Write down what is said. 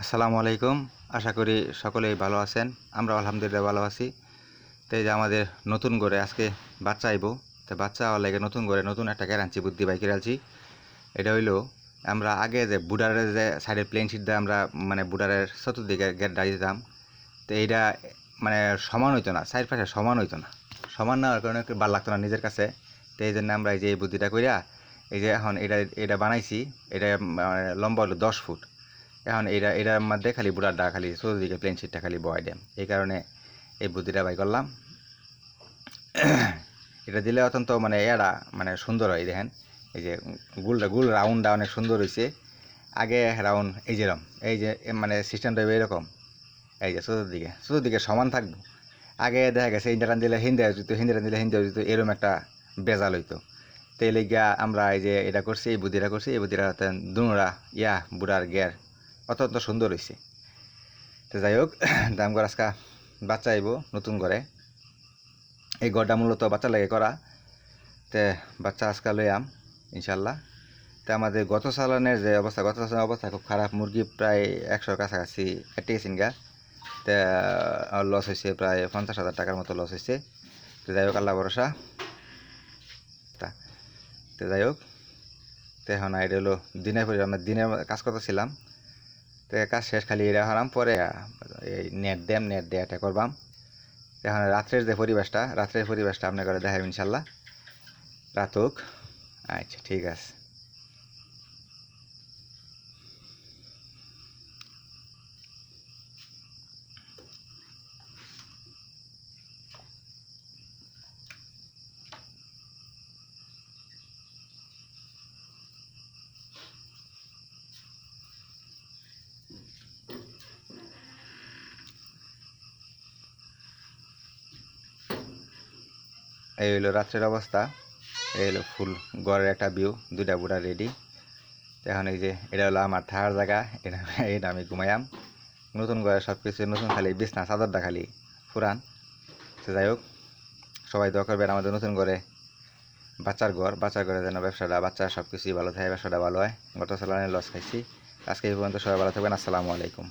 আসসালামু আলাইকুম। আশা করি সকলেই ভালো আছেন। আমরা আলহামদুলিল্লাহ ভালো আছি। তো এই যে আমাদের নতুন করে আজকে বাচ্চা আইব। তো বাচ্চা হওয়ার লাগে নতুন করে নতুন একটা গ্যার আনছি, বুদ্ধি বাইকের আনছি। এটা হইলো আমরা আগে যে বুডারের যে সাইডে প্লেন শিট দিয়ে আমরা মানে বুডারের চতুর্দিকে গেট দাঁড়িয়ে দিতাম। তো এইটা মানে সমান হইতো না, সাইড পাশে সমান হইতো না। সমান না হওয়ার কারণে একটু ভালো লাগতো না নিজের কাছে। তো এই জন্য আমরা এই যে এই বুদ্ধিটা কইরা এই যে এখন এটা বানাইছি। এটা মানে লম্বা হলো 10 ফুট। এখন এটার মধ্যে খালি বুড়ারটা খালি চতুর্দিকে প্লেন শিটটা খালি বয় দেন, এই কারণে এই বুদ্ধিটা বাই করলাম। এটা দিলে অত্যন্ত মানে এরা মানে সুন্দর হয়। দেখেন এই যে গুল রাউন্ডটা অনেক সুন্দর হয়েছে। আগে রাউন্ড এই যেরকম এই যে মানে সিস্টেমটা এরকম, এই যে চতুর্দিকে সমান থাকবো। আগে দেখা গেছে ইন্ডিয়ান দিলে হিন্দি হইতো, হিন্দিটান দিলে হিন্দি হইতো, এরকম একটা বেজাল হইতো। তো এই লেগা আমরা এই যে এটা করছি, এই বুদ্ধিটা করছি। এই বুদ্ধিটা দুনোরা বুড়ার গিয়ার অত্যন্ত সুন্দর হয়েছে। তো যাই হোক, দাম করে আজকা বাচ্চা আইব নতুন করে। এই ঘরটা মূলত বাচ্চা লাগে করা। তে বাচ্চা আজকা লইয়াম ইনশাল্লাহ। তো আমাদের গত সালানের যে অবস্থা, গত সালানের অবস্থা খুব খারাপ। মুরগি প্রায় 100 কাছাকাছি কেটে গেছেন গা। তা লস হয়েছে প্রায় 50,000 টাকার মতো লস হয়েছে। তো যাই হোক, আল্লাহ ভরসা। তো যাই হোক, তো এখন এটা হলো দিনের পরে আমরা দিনের কাজ করতেছিলাম। তো কাজ শেষ, খালি এটা হলাম পরে এই নেট দিয়ে এটা করবাম। এখন রাত্রের পরিবেশটা আপনার করে দেখাব ইনশাল্লাহ। রাত হোক। আচ্ছা, ঠিক আছে। এই হইলো রাত্রের অবস্থা। এই হলো ফুল ঘরের একটা ভিউ, দুইটা বুড়া রেডি। এখন এই যে এটা হলো আমার থাকার জায়গা। এটা আমি ঘুমাইয়াম। নতুন ঘরে সব কিছু নতুন, খালি বিছনা চাদরটা খালি পুরান। তো যাই হোক, সবাই দোয়া করবেন আমাদের নতুন ঘরে বাচ্চার ঘরে যেন ব্যবসাটা, বাচ্চা সব কিছুই ভালো থাকে, ব্যবসাটা ভালো হয়। গত সালানে লস খাইছি। আজকে এই পর্যন্ত, সবাই ভালো থাকবেন। আসসালামু আলাইকুম।